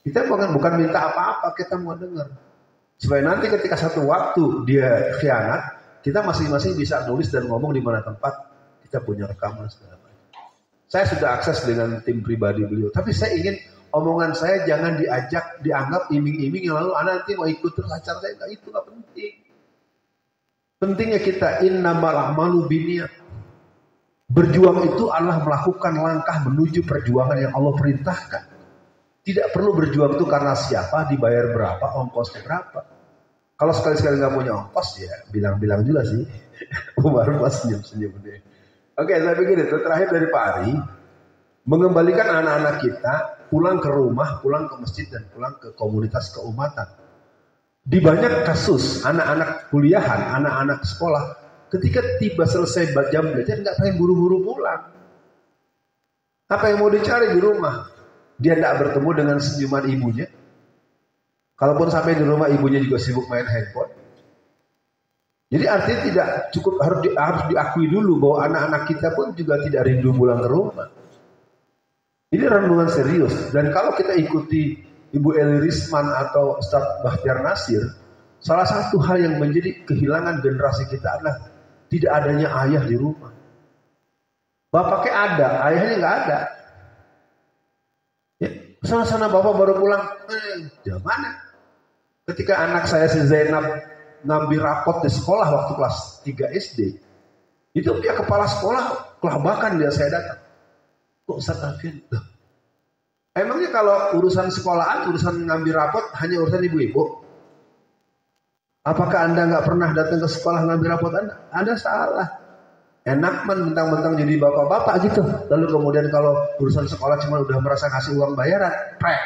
Kita bukan minta apa-apa, kita mau dengar. Supaya nanti ketika satu waktu dia khianat, kita masing-masing bisa nulis dan ngomong di mana tempat, kita punya rekaman segala macam. Saya sudah akses dengan tim pribadi beliau, tapi saya ingin omongan saya jangan dianggap iming-iming yang lalu nanti mau ikut terus acara saya, enggak, itu enggak penting. Pentingnya kita innamal a'malu binniyat. Berjuang itu adalah melakukan langkah menuju perjuangan yang Allah perintahkan. Tidak perlu berjuang itu karena siapa, dibayar berapa, ongkosnya berapa. Kalau sekali-sekali nggak punya ongkos ya bilang-bilang juga sih. Umar Mas senyum-senyum deh. Oke, saya pikir itu terakhir dari Pak Ari, mengembalikan anak-anak kita pulang ke rumah, pulang ke masjid dan pulang ke komunitas keumatan. Di banyak kasus anak-anak kuliahan, anak-anak sekolah, ketika tiba selesai jam belajar nggak pengen buru-buru pulang. Apa yang mau dicari di rumah? Dia tidak bertemu dengan senyuman ibunya. Kalaupun sampai di rumah ibunya juga sibuk main handphone. Jadi artinya tidak cukup harus diakui dulu bahwa anak-anak kita pun juga tidak rindu pulang ke rumah. Ini renungan serius. Dan kalau kita ikuti Ibu Eli Risman atau Ustadz Bahtiar Nasir, salah satu hal yang menjadi kehilangan generasi kita adalah tidak adanya ayah di rumah. Bapaknya ada, ayahnya nggak ada. Ya, sana-sana bapak baru pulang, jam mana? Ketika anak saya si Zainab ngambil rapot di sekolah waktu kelas 3 SD, itu pihak kepala sekolah kelabakan dia saya datang. Kok Ustaz Alfian? Emangnya kalau urusan sekolahan, urusan ngambil rapot hanya urusan ibu-ibu? Apakah Anda nggak pernah datang ke sekolah ngambil rapot Anda? Anda salah. Enak mentang-mentang jadi bapak-bapak gitu. Lalu kemudian kalau urusan sekolah cuma udah merasa kasih uang bayaran, prek.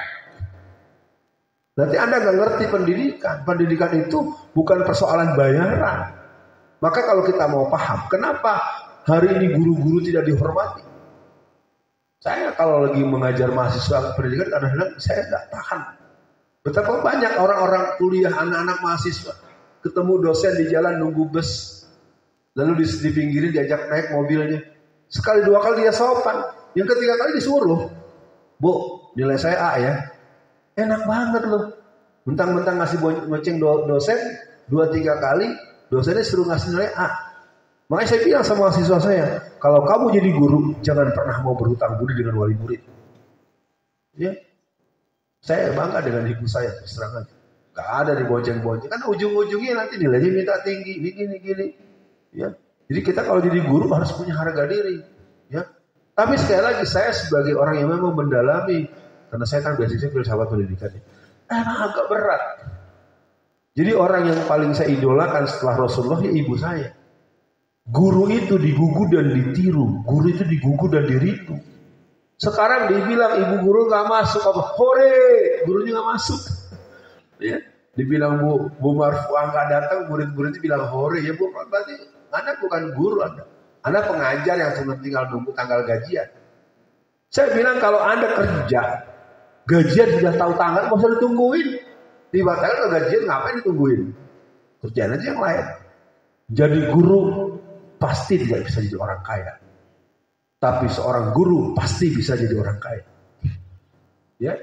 Berarti Anda nggak ngerti pendidikan. Pendidikan itu bukan persoalan bayaran. Maka kalau kita mau paham, kenapa hari ini guru-guru tidak dihormati? Saya kalau lagi mengajar mahasiswa pendidikan, kadang-kadang saya nggak tahan. Betapa banyak orang-orang kuliah, anak-anak mahasiswa ketemu dosen di jalan nunggu bus, lalu dipinggirin diajak naik mobilnya. Sekali dua kali dia sopan, yang ketiga kali disuruh, Bu, nilai saya A ya. Enak banget loh. Mentang-mentang ngasih ngoceng dosen, 2-3 kali dosennya suruh ngasih nilai A. Makanya saya bilang sama mahasiswa saya, kalau kamu jadi guru, jangan pernah mau berhutang budi dengan wali murid. Ya, saya bangga dengan ibu saya, terus terang aja. Gak ada dibonceng-bonceng, kan ujung-ujungnya nanti nilainya minta tinggi, gini. Ya, jadi kita kalau jadi guru harus punya harga diri. Ya, tapi sekali lagi saya sebagai orang yang memang mendalami, karena saya kan biasanya filsafat pendidikan, emang agak berat. Jadi orang yang paling saya idolakan setelah Rasulullah ya ibu saya. Guru itu digugu dan ditiru, guru itu digugu dan diridu. Sekarang dibilang ibu guru nggak masuk, apa? Hore, gurunya nggak masuk. Ya, dibilang Bu Marfuah nggak datang, murid-muridnya bilang hore, ya Bu, berarti Anda bukan guru Anda pengajar yang cuma tinggal nunggu tanggal gajian. Saya bilang kalau Anda kerja, gajian sudah tahu tanggal, nggak usah ditungguin. Tiba-tiba kalau gajian ngapain ditungguin? Kerjaan aja yang lain. Jadi guru pasti tidak bisa jadi orang kaya. Tapi seorang guru pasti bisa jadi orang kaya. Ya.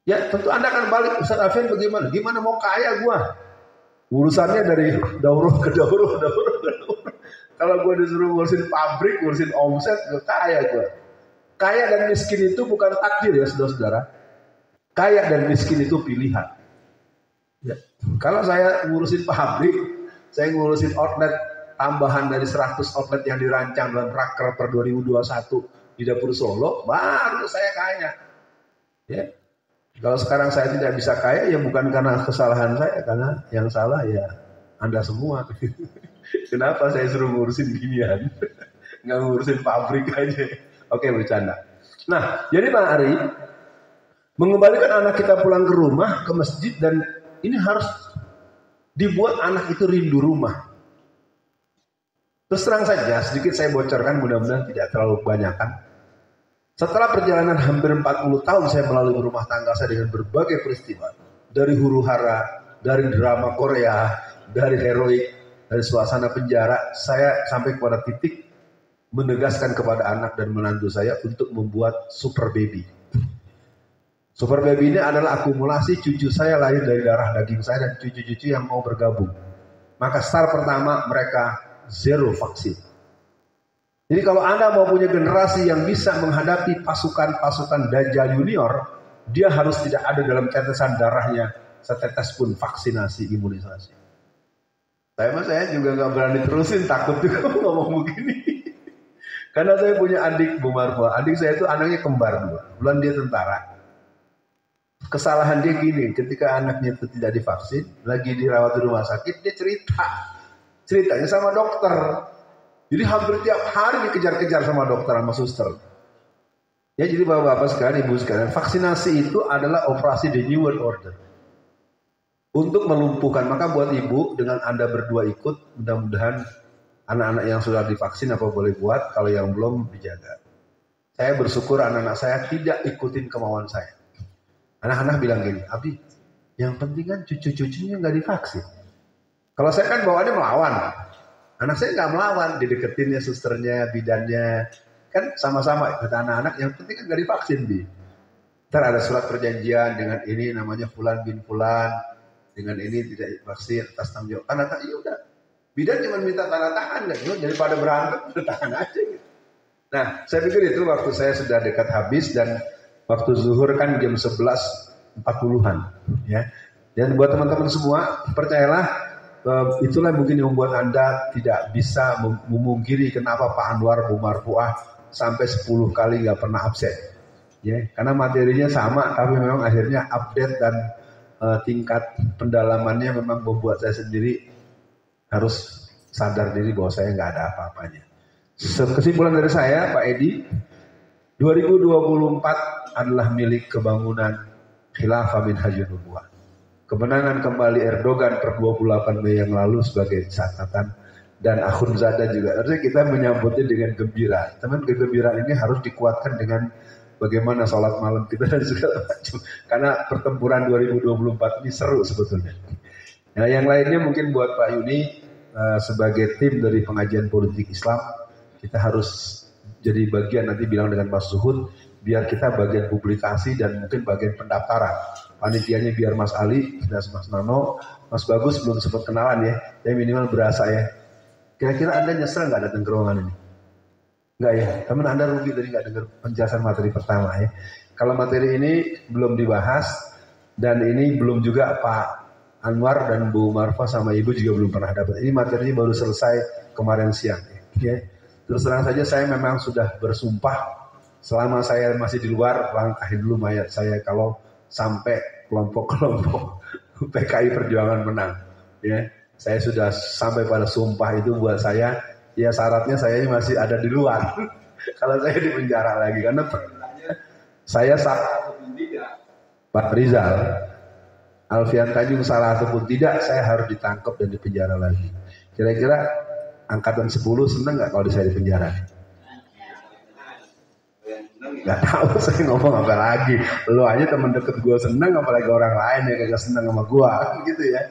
Ya, tentu Anda akan balik, Ustaz Alfian bagaimana? Gimana mau kaya gua? Urusannya dari daurah ke daurah. Kalau gua disuruh ngurusin pabrik, ngurusin omset, gua kaya gua. Kaya dan miskin itu bukan takdir ya, saudara-saudara. Kaya dan miskin itu pilihan. Ya. Kalau saya ngurusin pabrik, saya ngurusin outlet tambahan dari 100 outlet yang dirancang dalam Raker per 2021 di Dapur Solo, baru saya kaya. Ya. Kalau sekarang saya tidak bisa kaya, ya bukan karena kesalahan saya, karena yang salah ya Anda semua. Kenapa saya suruh ngurusin ginian? Nggak ngurusin pabrik aja. Oke, bercanda. Nah, jadi Pak Ari, mengembalikan anak kita pulang ke rumah, ke masjid, dan ini harus dibuat anak itu rindu rumah. Terus terang saja, sedikit saya bocorkan, mudah-mudahan tidak terlalu kebanyakan. Setelah perjalanan hampir 40 tahun saya melalui rumah tangga saya dengan berbagai peristiwa. Dari huru-hara, dari drama Korea, dari heroik, dari suasana penjara, saya sampai kepada titik menegaskan kepada anak dan menantu saya untuk membuat super baby. Super baby ini adalah akumulasi cucu saya lahir dari darah daging saya dan cucu-cucu yang mau bergabung. Maka start pertama mereka zero vaksin. Jadi kalau Anda mau punya generasi yang bisa menghadapi pasukan-pasukan Dajjal junior, dia harus tidak ada dalam tetesan darahnya setetes pun vaksinasi imunisasi. Saya juga nggak berani terusin, takut juga ngomong begini. Karena saya punya adik Bu Marfa. Adik saya itu anaknya kembar dua. Bulan dia tentara. Kesalahan dia gini, ketika anaknya itu tidak divaksin, lagi dirawat di rumah sakit, dia ceritanya sama dokter. Jadi hampir tiap hari dikejar-kejar sama dokter sama suster. Ya, jadi bapak-bapak sekalian, ibu sekalian, vaksinasi itu adalah operasi the New World Order untuk melumpuhkan. Maka buat ibu, dengan Anda berdua ikut, mudah-mudahan anak-anak yang sudah divaksin apa boleh buat, kalau yang belum dijaga. Saya bersyukur anak-anak saya tidak ikutin kemauan saya. Anak-anak bilang gini, Abi, yang penting kan cucu-cucunya nggak divaksin. Kalau saya kan bawaannya melawan. Anak saya nggak melawan, dideketinnya susternya, bidannya. Kan sama-sama, kata anak-anak, yang penting kan nggak divaksin, Bi. Ntar ada surat perjanjian dengan ini namanya Fulan bin Fulan. Dengan ini tidak divaksin atas tanggung jawab. Anak-anak, iya udah. Bidan cuma minta tanda tangan, kan? Daripada berantem, tanda tangan aja gitu. Nah, saya pikir itu waktu saya sudah dekat habis dan waktu zuhur kan jam 11.40-an ya. Dan buat teman-teman semua, percayalah itulah mungkin yang membuat Anda tidak bisa memungkiri kenapa Pak Anwar Bu Marfuah sampai 10 kali nggak pernah absen. Ya, karena materinya sama, tapi memang akhirnya update dan tingkat pendalamannya memang membuat saya sendiri harus sadar diri bahwa saya nggak ada apa-apanya. Kesimpulan dari saya, Pak Edi, 2024 adalah milik kebangunan Khilafah Minhajun Nubuwah. Kemenangan kembali Erdogan per 28 Mei yang lalu sebagai catatan, dan Akhundzada juga. Harusnya kita menyambutnya dengan gembira. Teman, kegembiraan ini harus dikuatkan dengan bagaimana sholat malam kita dan segala macam. Karena pertempuran 2024 ini seru sebetulnya. Nah, yang lainnya mungkin buat Pak Yuni sebagai tim dari pengajian politik Islam, kita harus jadi bagian, nanti bilang dengan Mas Zuhud, biar kita bagian publikasi dan mungkin bagian pendaftaran. Panitianya biar Mas Ali dan Mas Nano, Mas Bagus belum sempat kenalan ya, tapi minimal berasa ya. Kira-kira Anda nyesel nggak datang ke ruangan ini? Nggak ya, teman Anda rugi tadi nggak dengar penjelasan materi pertama ya. Kalau materi ini belum dibahas dan ini belum juga Pak Anwar dan Bu Marfa sama Ibu juga belum pernah dapat. Ini materinya baru selesai kemarin siang ya. Terus terang saja saya memang sudah bersumpah selama saya masih di luar, langkahin dulu mayat saya kalau sampai kelompok-kelompok PKI Perjuangan menang. Ya, saya sudah sampai pada sumpah itu buat saya. Ya syaratnya saya masih ada di luar. Kalau saya di penjara lagi karena saya salah ataupun tidak, Pak Rizal, Alfian Tanjung salah ataupun tidak, saya harus ditangkap dan dipenjara lagi. Kira-kira angkatan 10 seneng nggak kalau saya di penjara? Nggak tahu, saya ngomong apa lagi. Lo aja teman deket gue seneng, apalagi orang lain yang kagak seneng sama gue, gitu ya.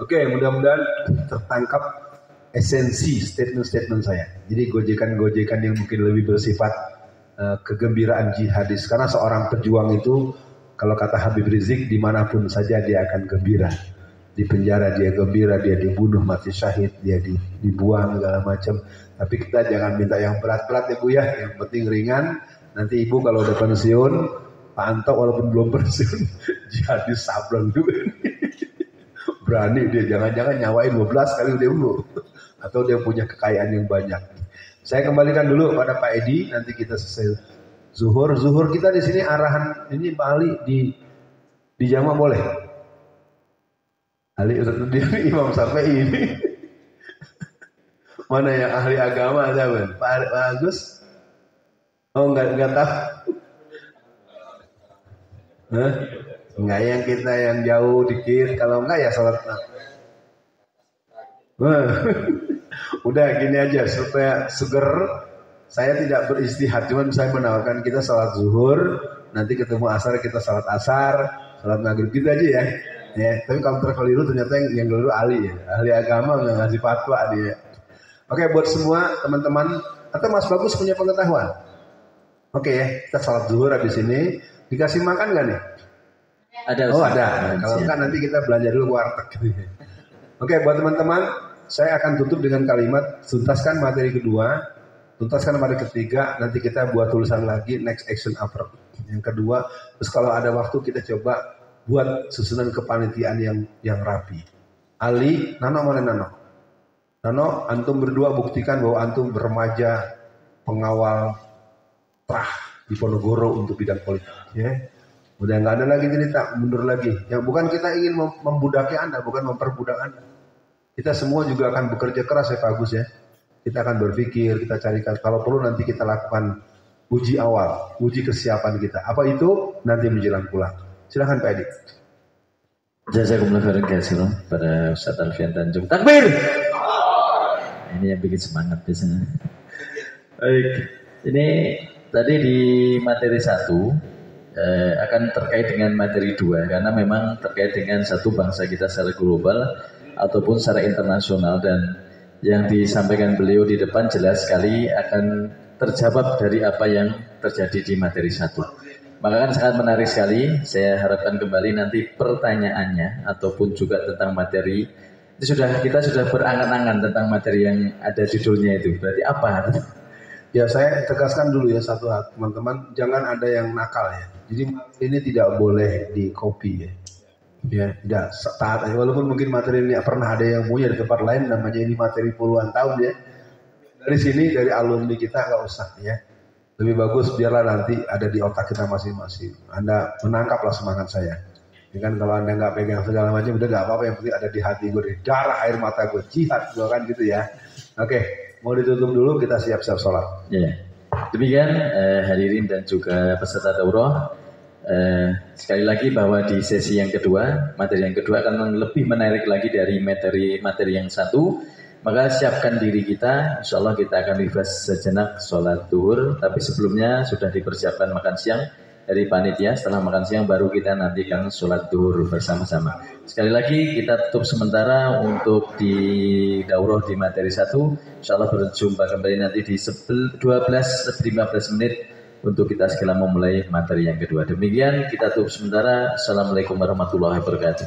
Oke, mudah-mudahan tertangkap esensi statement-statement saya. Jadi gojekan-gojekan yang mungkin lebih bersifat kegembiraan jihadis. Karena seorang pejuang itu, kalau kata Habib Rizik, dimanapun saja dia akan gembira. Di penjara dia gembira, dia dibunuh mati syahid, dia dibuang segala macam. Tapi kita jangan minta yang berat-berat ya Bu ya, yang penting ringan. Nanti Ibu kalau udah pensiun, Pak Anto walaupun belum pensiun, jihadis sablon juga. Berani dia, jangan-jangan nyawain 12 kali udah dulu. Atau dia punya kekayaan yang banyak. Saya kembalikan dulu pada Pak Edi, nanti kita selesai zuhur. Zuhur kita di sini arahan ini Pak Ali di jamaah boleh. Ali dia Imam Syafi'i ini. Mana yang ahli agama ada Pak Agus? Oh enggak tahu. Hah? Enggak, yang kita yang jauh dikit, kalau enggak ya salat. Udah gini aja supaya seger. Saya tidak beristihad, cuman saya menawarkan kita salat zuhur, nanti ketemu asar kita salat asar, salat maghrib gitu aja ya. Ya, tapi kalau terkeliru ternyata yang keliru Ali ya, ahli agama nggak ngasih fatwa dia. Oke, buat semua teman-teman, atau Mas Bagus punya pengetahuan? Oke ya, kita salat zuhur habis ini dikasih makan nggak nih? Ada. Oh ada. Kalau enggak nanti kita belanja dulu ke warteg. Oke, buat teman-teman, saya akan tutup dengan kalimat tuntaskan materi kedua, tuntaskan materi ketiga, nanti kita buat tulisan lagi next action after. Yang kedua, terus kalau ada waktu kita coba buat susunan kepanitiaan yang rapi. Ali, Nano mana Nano? Nano, antum berdua buktikan bahwa antum bermaja pengawal trah di Ponorogo untuk bidang politik. Ya. Udah nggak ada lagi cerita, mundur lagi. Yang bukan kita ingin membudaki Anda, bukan memperbudak Anda. Kita semua juga akan bekerja keras ya Pak Agus ya. Kita akan berpikir, kita carikan. Kalau perlu nanti kita lakukan uji awal, uji kesiapan kita. Apa itu? Nanti menjelang pulang. Silahkan Pak Edi. Jazakumullah khairan katsiran pada Ustaz Alfian Tanjung. Takbir! Ini yang bikin semangat biasanya. Baik, ini tadi di materi 1 akan terkait dengan materi 2 karena memang terkait dengan satu bangsa kita secara global ataupun secara internasional, dan yang disampaikan beliau di depan jelas sekali akan terjawab dari apa yang terjadi di materi 1. Maka kan sangat menarik sekali. Saya harapkan kembali nanti pertanyaannya ataupun juga tentang materi itu kita sudah berangan-angan tentang materi yang ada judulnya itu. Berarti apa? Ya saya tegaskan dulu ya satu hal teman-teman, jangan ada yang nakal ya. Jadi ini tidak boleh di copy ya. Ya tidak taat aja. Walaupun mungkin materi ini pernah ada yang punya di tempat lain, namanya ini materi puluhan tahun ya. Dari sini dari alumni kita nggak usah ya. Lebih bagus biarlah nanti ada di otak kita masing-masing. Anda menangkaplah semangat saya. Ya kan kalau Anda nggak pegang segala macam udah nggak apa-apa, yang penting ada di hati gue, di darah air mata gue, jihad gue kan gitu ya. Oke, mau ditutup dulu, kita siap-siap sholat. Ya. Demikian hadirin dan juga peserta daurah. Sekali lagi bahwa di sesi yang kedua, materi yang kedua akan lebih menarik lagi dari materi yang satu. Maka siapkan diri kita, insya Allah kita akan refresh sejenak sholat duhur. Tapi sebelumnya sudah dipersiapkan makan siang dari panitia. Setelah makan siang baru kita nantikan sholat duhur bersama-sama. Sekali lagi kita tutup sementara untuk di daurah di materi 1. Insya Allah berjumpa kembali nanti di 12-15 menit untuk kita sekalian memulai materi yang kedua. Demikian kita tutup sementara. Assalamualaikum warahmatullahi wabarakatuh.